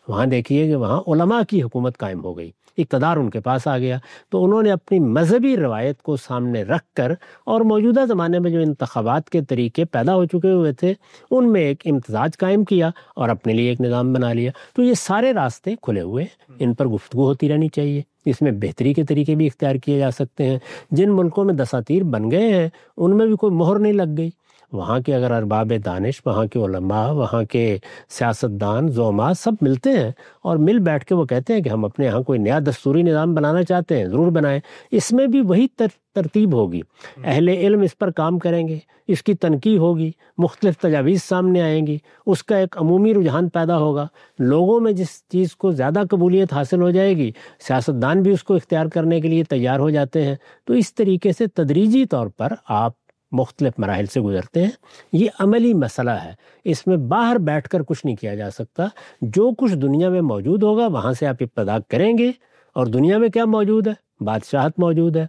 وہاں دیکھیے کہ وہاں علماء کی حکومت قائم ہو گئی، اقتدار ان کے پاس آ گیا. تو انہوں نے اپنی مذہبی روایت کو سامنے رکھ کر اور موجودہ زمانے میں جو انتخابات کے طریقے پیدا ہو چکے ہوئے تھے ان میں ایک امتزاج قائم کیا اور اپنے لیے ایک نظام بنا لیا. تو یہ سارے راستے کھلے ہوئے ہیں، ان پر گفتگو ہوتی رہنی چاہیے. اس میں بہتری کے طریقے بھی اختیار کیے جا سکتے ہیں. جن ملکوں میں دساتیر بن گئے ہیں ان میں بھی کوئی مہر نہیں لگ گئی. وہاں کے اگر ارباب دانش، وہاں کے علماء، وہاں کے سیاستدان، زعماء سب ملتے ہیں اور مل بیٹھ کے وہ کہتے ہیں کہ ہم اپنے یہاں کوئی نیا دستوری نظام بنانا چاہتے ہیں، ضرور بنائیں. اس میں بھی وہی ترتیب ہوگی. اہل علم اس پر کام کریں گے، اس کی تنقیح ہوگی، مختلف تجاویز سامنے آئیں گی، اس کا ایک عمومی رجحان پیدا ہوگا. لوگوں میں جس چیز کو زیادہ قبولیت حاصل ہو جائے گی، سیاستدان بھی اس کو اختیار کرنے کے لیے تیار ہو جاتے ہیں. تو اس طریقے سے تدریجی طور پر آپ مختلف مراحل سے گزرتے ہیں. یہ عملی مسئلہ ہے، اس میں باہر بیٹھ کر کچھ نہیں کیا جا سکتا. جو کچھ دنیا میں موجود ہوگا وہاں سے آپ ابتدا کریں گے. اور دنیا میں کیا موجود ہے؟ بادشاہت موجود ہے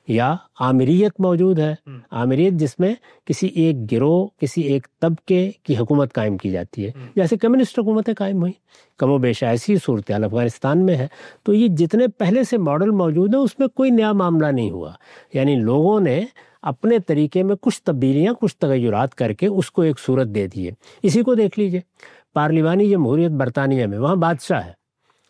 یا آمریت موجود ہے. آمریت جس میں کسی ایک گروہ، کسی ایک طبقے کی حکومت قائم کی جاتی ہے، جیسے کمیونسٹ حکومتیں قائم ہوئیں. کم و بیش ایسی صورتحال افغانستان میں ہے. تو یہ جتنے پہلے سے ماڈل موجود ہیں اس میں کوئی نیا معاملہ نہیں ہوا. یعنی لوگوں نے اپنے طریقے میں کچھ تبدیلیاں، کچھ تغیرات کر کے اس کو ایک صورت دے دی ہے. اسی کو دیکھ لیجئے پارلیمانی جمہوریت برطانیہ میں، وہاں بادشاہ ہے.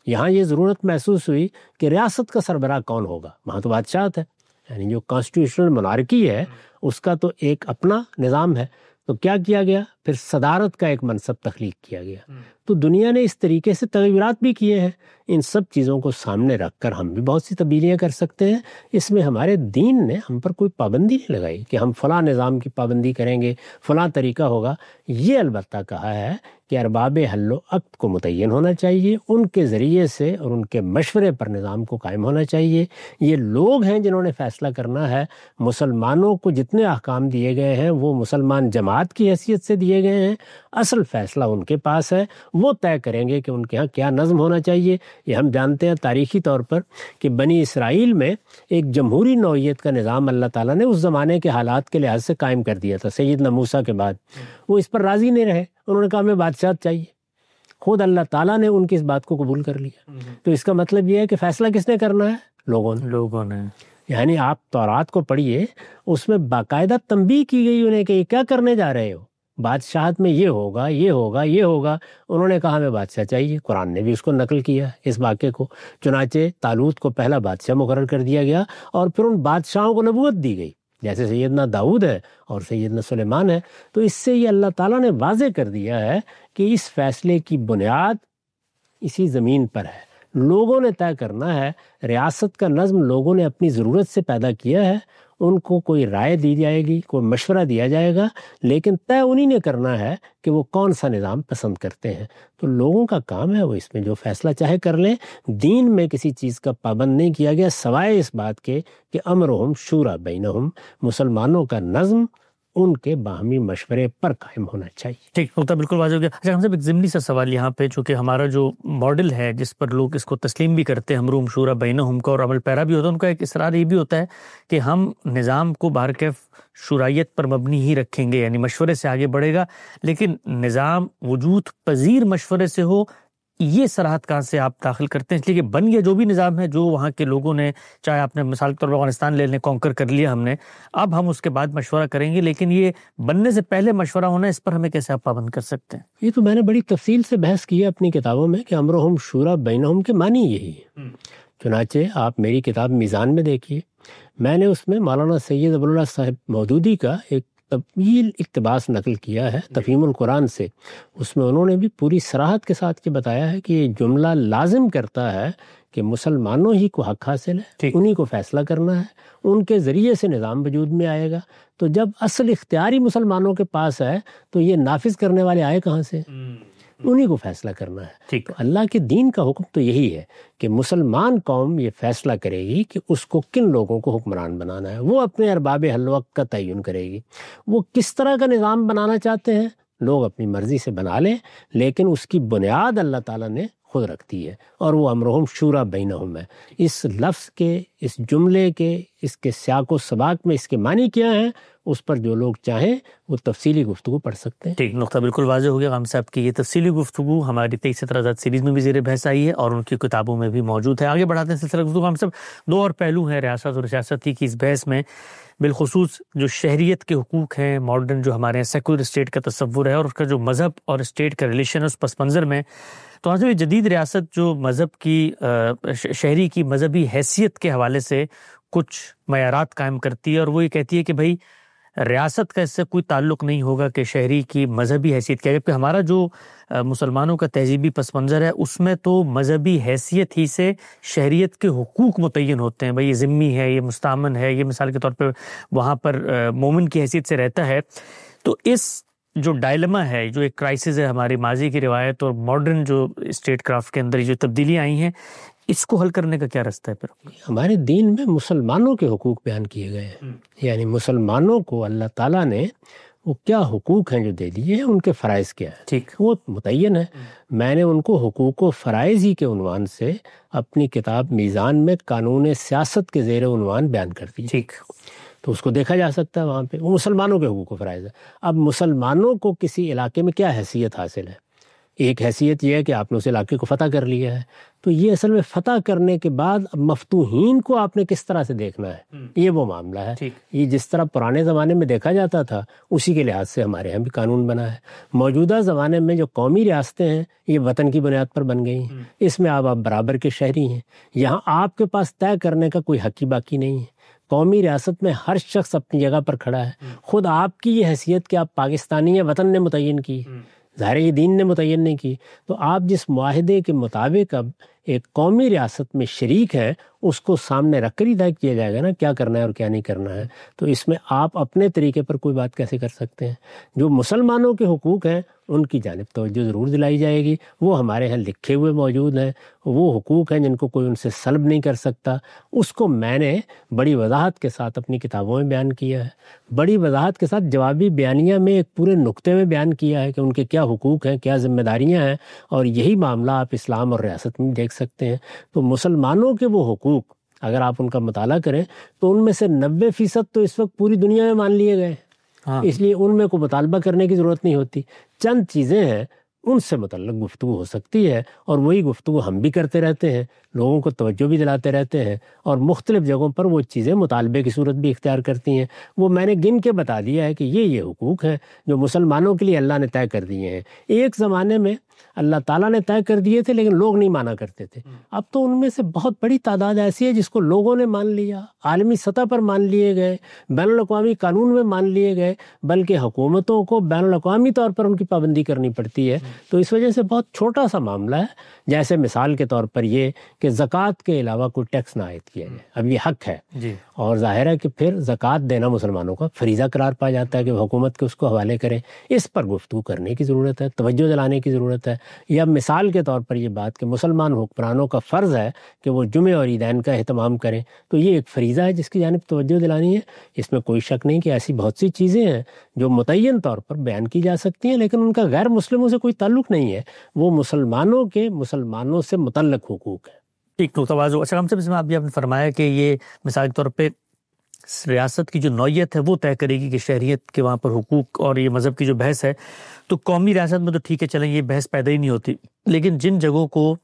یہاں یہ ضرورت محسوس ہوئی کہ ریاست کا سربراہ کون ہوگا، وہاں تو بادشاہت ہے. جو کانسٹیٹیوشنل مونارکی ہے اس کا تو ایک اپنا نظام ہے. تو کیا کیا گیا؟ پھر صدارت کا ایک منصب تخلیق کیا گیا. تو دنیا نے اس طریقے سے تغیرات بھی کیے ہیں. ان سب چیزوں کو سامنے رکھ کر ہم بھی بہت سی تبدیلیاں کر سکتے ہیں. اس میں ہمارے دین نے ہم پر کوئی پابندی نہیں لگائی کہ ہم فلاں نظام کی پابندی کریں گے، فلاں طریقہ ہوگا. یہ البتہ کہا ہے کہ ارباب حل و عقد کو متعین ہونا چاہیے، ان کے ذریعے سے اور ان کے مشورے پر نظام کو قائم ہونا چاہیے. یہ لوگ ہیں جنہوں نے فیصلہ کرنا ہے. مسلمانوں کو جتنے احکام دیے گئے ہیں وہ مسلمان جماعت کی حیثیت سے دیے گئے ہیں. اصل فیصلہ ان کے پاس ہے، وہ طے کریں گے کہ ان کے ہاں کیا نظم ہونا چاہیے. یہ ہم جانتے ہیں تاریخی طور پر کہ بنی اسرائیل میں ایک جمہوری نوعیت کا نظام اللہ تعالیٰ نے اس زمانے کے حالات کے لحاظ سے قائم کر دیا تھا. سیدنا موسیٰ کے بعد وہ اس پر راضی نہیں رہے، انہوں نے کہا ہمیں بادشاہت چاہیے. خود اللہ تعالیٰ نے ان کی اس بات کو قبول کر لیا. تو اس کا مطلب یہ ہے کہ فیصلہ کس نے کرنا ہے؟ لوگوں نے. یعنی آپ تورات کو پڑھیے، اس میں باقاعدہ تنبیہ کی گئی انہیں کہ یہ کیا کرنے جا رہے ہو، بادشاہت میں یہ ہوگا یہ ہوگا یہ ہوگا. انہوں نے کہا ہمیں بادشاہ چاہیے. قرآن نے بھی اس کو نقل کیا اس واقعے کو. چنانچہ طالوت کو پہلا بادشاہ مقرر کر دیا گیا اور پھر ان بادشاہوں کو نبوت دی گئی، جیسے سیدنا داؤد ہے اور سیدنا سلیمان ہے. تو اس سے یہ اللہ تعالیٰ نے واضح کر دیا ہے کہ اس فیصلے کی بنیاد اسی زمین پر ہے. لوگوں نے طے کرنا ہے. ریاست کا نظم لوگوں نے اپنی ضرورت سے پیدا کیا ہے. ان کو کوئی رائے دی جائے گی، کوئی مشورہ دیا جائے گا، لیکن طے انہی نے کرنا ہے کہ وہ کون سا نظام پسند کرتے ہیں. تو لوگوں کا کام ہے وہ اس میں جو فیصلہ چاہے کر لیں. دین میں کسی چیز کا پابند نہیں کیا گیا سوائے اس بات کے کہ امرہم شوری بینہم، مسلمانوں کا نظم ان کے باہمی مشورے پر قائم ہونا چاہیے. ٹھیک، نقطہ بالکل واضح ہو گیا. اچھا ہم سے ایک ضمنی سا سوال یہاں پہ، چونکہ ہمارا جو ماڈل ہے جس پر لوگ اس کو تسلیم بھی کرتے ہیں امرہم شوری بینہم کا اور عمل پیرا بھی ہوتا ہے، ان کا ایک اصرار یہ بھی ہوتا ہے کہ ہم نظام کو بہرکیف شورائیت پر مبنی ہی رکھیں گے، یعنی مشورے سے آگے بڑھے گا، لیکن نظام وجود پذیر مشورے سے ہو. یہ صراحت کہاں سے آپ داخل کرتے ہیں؟ اس لیے کہ بن گیا جو بھی نظام ہے، جو وہاں کے لوگوں نے، چاہے آپ نے مثال کے طور پر افغانستان لے لیں، کانکر کر لیا ہم نے، اب ہم اس کے بعد مشورہ کریں گے، لیکن یہ بننے سے پہلے مشورہ ہونا، اس پر ہمیں کیسے آپ پابند کر سکتے ہیں؟ یہ تو میں نے بڑی تفصیل سے بحث کی ہے اپنی کتابوں میں کہ امرہم شوری بینہم کے معنی یہی ہے. چنانچہ آپ میری کتاب میزان میں دیکھیے، میں نے اس میں مولانا سید ابواللہ صاحب مودودی کا ایک طویل اقتباس نقل کیا ہے تفہیم القرآن سے. اس میں انہوں نے بھی پوری صراحت کے ساتھ یہ بتایا ہے کہ یہ جملہ لازم کرتا ہے کہ مسلمانوں ہی کو حق حاصل ہے، انہی کو فیصلہ کرنا ہے، ان کے ذریعے سے نظام وجود میں آئے گا. تو جب اصل اختیاری مسلمانوں کے پاس ہے تو یہ نافذ کرنے والے آئے کہاں سے؟ انہی کو فیصلہ کرنا ہے. تو اللہ کے دین کا حکم تو یہی ہے کہ مسلمان قوم یہ فیصلہ کرے گی کہ اس کو کن لوگوں کو حکمران بنانا ہے. وہ اپنے ارباب حل و عقد کا تعین کرے گی. وہ کس طرح کا نظام بنانا چاہتے ہیں لوگ اپنی مرضی سے بنا لیں، لیکن اس کی بنیاد اللہ تعالیٰ نے خود رکھتی ہے اور وہ امرہم شوری بینہم ہے. اس لفظ کے، اس جملے کے، اس کے سیاق و سباق میں اس کے معنی کیا ہیں، اس پر جو لوگ چاہیں وہ تفصیلی گفتگو پڑھ سکتے ہیں. ٹھیک، نقطہ بالکل واضح ہو گیا. غام صاحب کی یہ تفصیلی گفتگو ہماری 23 اعتراضات سیریز میں بھی زیر بحث آئی ہے اور ان کی کتابوں میں بھی موجود ہے. آگے بڑھاتے ہیں سلسلہ گفتگو. غام صاحب، دو اور پہلو ہیں ریاست اور سیاستی کی اس بحث میں، بالخصوص جو شہریت کے حقوق ہیں، ماڈرن جو ہمارے سیکولر اسٹیٹ کا تصور ہے اور اس کا جو مذہب اور اسٹیٹ کا ریلیشن ہے اس پس منظر میں. تو آج جدید ریاست جو مذہب کی، شہری کی مذہبی حیثیت کے حوالے سے کچھ معیارات قائم کرتی ہے اور وہ یہ کہتی ہے کہ بھائی ریاست کا اس سے کوئی تعلق نہیں ہوگا کہ شہری کی مذہبی حیثیت کیا ہے، جبکہ ہمارا جو مسلمانوں کا تہذیبی پس منظر ہے اس میں تو مذہبی حیثیت ہی سے شہریت کے حقوق متعین ہوتے ہیں. بھائی یہ ذمہ ہے، یہ مستامن ہے، یہ مثال کے طور پہ وہاں پر مومن کی حیثیت سے رہتا ہے. تو اس جو ڈائلما ہے، جو ایک کرائسس ہے ہماری ماضی کی روایت اور ماڈرن جو اسٹیٹ کرافٹ کے اندر جو تبدیلیاں آئی ہیں، اس کو حل کرنے کا کیا رستہ ہے پھر؟ ہمارے دین میں مسلمانوں کے حقوق بیان کیے گئے ہیں. یعنی مسلمانوں کو اللہ تعالیٰ نے وہ کیا حقوق ہیں جو دے دیے ہیں، ان کے فرائض کیا ہے، ٹھیک، وہ متعین ہے. میں نے ان کو حقوق و فرائض ہی کے عنوان سے اپنی کتاب میزان میں قانون سیاست کے زیر عنوان بیان کر دی. ٹھیک، تو اس کو دیکھا جا سکتا ہے وہاں پہ. وہ مسلمانوں کے حقوق و فرائض ہے. اب مسلمانوں کو کسی علاقے میں کیا حیثیت حاصل ہے؟ ایک حیثیت یہ ہے کہ آپ نے اس علاقے کو فتح کر لیا ہے. تو یہ اصل میں فتح کرنے کے بعد اب مفتوحین کو آپ نے کس طرح سے دیکھنا ہے، یہ وہ معاملہ ہے. یہ جس طرح پرانے زمانے میں دیکھا جاتا تھا اسی کے لحاظ سے ہمارے یہاں بھی قانون بنا ہے. موجودہ زمانے میں جو قومی ریاستیں ہیں یہ وطن کی بنیاد پر بن گئی ہیں. اس میں آپ برابر کے شہری ہیں. یہاں آپ کے پاس طے کرنے کا کوئی حق ہی باقی نہیں ہے. قومی ریاست میں ہر شخص اپنی جگہ پر کھڑا ہے. خود آپ کی یہ حیثیت کہ آپ پاکستانی ہیں وطن نے متعین کی، ظاہر ہے یہ دین نے متعین نہیں کی. تو آپ جس معاہدے کے مطابق اب ایک قومی ریاست میں شریک ہیں اس کو سامنے رکھ کر ہی طے کیا جائے گا نا کیا کرنا ہے اور کیا نہیں کرنا ہے. تو اس میں آپ اپنے طریقے پر کوئی بات کیسے کر سکتے ہیں؟ جو مسلمانوں کے حقوق ہیں ان کی جانب توجہ ضرور دلائی جائے گی. وہ ہمارے ہاں لکھے ہوئے موجود ہیں، وہ حقوق ہیں جن کو کوئی ان سے سلب نہیں کر سکتا. اس کو میں نے بڑی وضاحت کے ساتھ اپنی کتابوں میں بیان کیا ہے، بڑی وضاحت کے ساتھ جوابی بیانیہ میں ایک پورے نقطے میں بیان کیا ہے کہ ان کے کیا حقوق ہیں، کیا ذمہ داریاں ہیں. اور یہی معاملہ آپ اسلام اور ریاست میں دیکھ سکتے ہیں. تو مسلمانوں کے وہ حقوق اگر آپ ان کا مطالعہ کریں تو ان میں سے 90% تو اس وقت پوری دنیا میں مان لیے گئے. اس لیے ان میں کوئی مطالبہ کرنے کی ضرورت نہیں ہوتی. چند چیزیں ہیں ان سے متعلق گفتگو ہو سکتی ہے، اور وہی گفتگو ہم بھی کرتے رہتے ہیں، لوگوں کو توجہ بھی دلاتے رہتے ہیں، اور مختلف جگہوں پر وہ چیزیں مطالبے کی صورت بھی اختیار کرتی ہیں. وہ میں نے گن کے بتا دیا ہے کہ یہ حقوق ہیں جو مسلمانوں کے لیے اللہ نے طے کر دیے ہیں. ایک زمانے میں اللہ تعالیٰ نے طے کر دیے تھے لیکن لوگ نہیں مانا کرتے تھے. اب تو ان میں سے بہت بڑی تعداد ایسی ہے جس کو لوگوں نے مان لیا، عالمی سطح پر مان لیے گئے، بین الاقوامی قانون میں مان لیے گئے، بلکہ حکومتوں کو بین الاقوامی طور پر ان کی پابندی کرنی پڑتی ہے. تو اس وجہ سے بہت چھوٹا سا معاملہ ہے. جیسے مثال کے طور پر یہ کہ زکوٰۃ کے علاوہ کوئی ٹیکس نہ عائد کیا جائے. اب یہ حق ہے اور ظاہر ہے کہ پھر زکوٰۃ دینا مسلمانوں کا فریضہ قرار پا جاتا ہے کہ حکومت کے اس کو حوالے کرے. اس پر گفتگو کرنے کی ضرورت ہے، توجہ دلانے کی ضرورت ہے. یا مثال کے طور پر یہ بات کہ مسلمان حکمرانوں کا فرض ہے کہ وہ جمعے اور عیدین کا اہتمام کریں، تو یہ ایک فریضہ ہے جس کی جانب توجہ دلانی ہے. اس میں کوئی شک نہیں کہ ایسی بہت سی چیزیں ہیں جو متعین طور پر بیان کی جا سکتی ہیں لیکن ان کا غیر مسلموں سے کوئی تعلق نہیں ہے. وہ مسلمانوں سے متعلق حقوق ہیں. ٹھیک نقطہ واضح. اچھا ہم سے آپ نے فرمایا کہ یہ مثال کے طور پہ ریاست کی جو نوعیت ہے وہ طے کرے گی کہ شہریت کے وہاں پر حقوق اور یہ مذہب کی جو بحث ہے. تو قومی ریاست میں تو ٹھیک ہے چلیں یہ بحث پیدا ہی نہیں ہوتی، لیکن جن جگہوں کو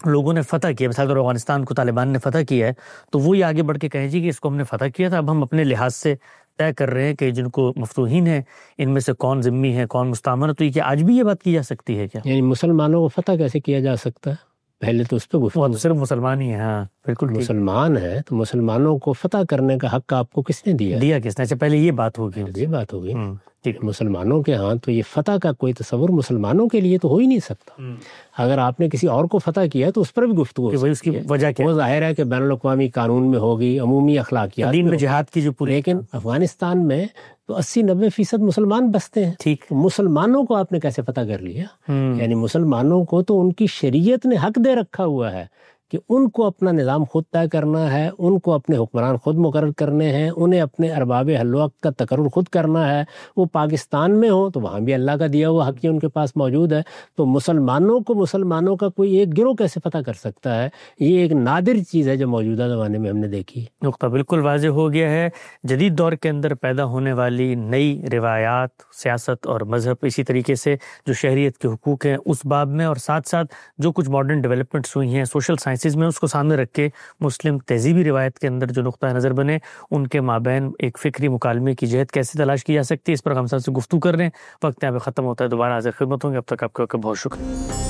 لوگوں نے فتح کیا، مثال کے طور پر افغانستان کو طالبان نے فتح کیا ہے تو وہ یہ آگے بڑھ کے کہیں جی کہ اس کو ہم نے فتح کیا تھا، اب ہم اپنے لحاظ سے طے کر رہے ہیں کہ جن کو مفتوحین ہیں ان میں سے کون ذمہ ہے کون مستعمر ہے. تو یہ کہ آج بھی یہ بات کی جا سکتی ہے کیا؟ یعنی مسلمانوں کو فتح کیسے کیا جا سکتا ہے؟ پہلے تو اس پہ گفتگو. صرف مسلمان ہی ہیں. ہاں بالکل مسلمان ہے تو مسلمانوں کو فتح کرنے کا حق آپ کو کس نے دیا کس نے؟ اچھا پہلے یہ بات ہوگی. یہ بات ہوگی مسلمانوں کے ہاں تو یہ فتح کا کوئی تصور مسلمانوں کے لیے تو ہو ہی نہیں سکتا. اگر آپ نے کسی اور کو فتح کیا تو اس پر بھی گفتگو کہ اس کی وجہ کیا؟ وہ ظاہر ہے کہ بین الاقوامی قانون میں ہوگی، عمومی اخلاقیات دین میں جہاد کی جو پوری. لیکن افغانستان میں تو 80-90% مسلمان بستے ہیں. ٹھیک، مسلمانوں کو آپ نے کیسے فتح کر لیا؟ یعنی مسلمانوں کو تو ان کی شریعت نے حق دے رکھا ہوا ہے کہ ان کو اپنا نظام خود طے کرنا ہے، ان کو اپنے حکمران خود مقرر کرنے ہیں، انہیں اپنے ارباب حل و عقد کا تقرر خود کرنا ہے. وہ پاکستان میں ہوں تو وہاں بھی اللہ کا دیا ہوا حق ان کے پاس موجود ہے. تو مسلمانوں کا کوئی ایک گروہ کیسے فتح کر سکتا ہے؟ یہ ایک نادر چیز ہے جو موجودہ زمانے میں ہم نے دیکھی. نقطہ بالکل واضح ہو گیا ہے. جدید دور کے اندر پیدا ہونے والی نئی روایات، سیاست اور مذہب، اسی طریقے سے جو شہریت کے حقوق ہیں اس باب میں، اور ساتھ ساتھ جو کچھ ماڈرن ڈیولپمنٹس ہوئی ہیں سوشل سائنس میں، اس کو سامنے رکھ کے مسلم تہذیبی روایت کے اندر جو نقطہ نظر بنے ان کے مابین ایک فکری مکالمے کی جہت کیسے تلاش کی جا سکتی ہے، اس پر ہم سب سے گفتگو کر رہے ہیں. وقت یہاں پہ ختم ہوتا ہے، دوبارہ حاضر خدمت ہوں گے. اب تک آپ کا بہت شکریہ.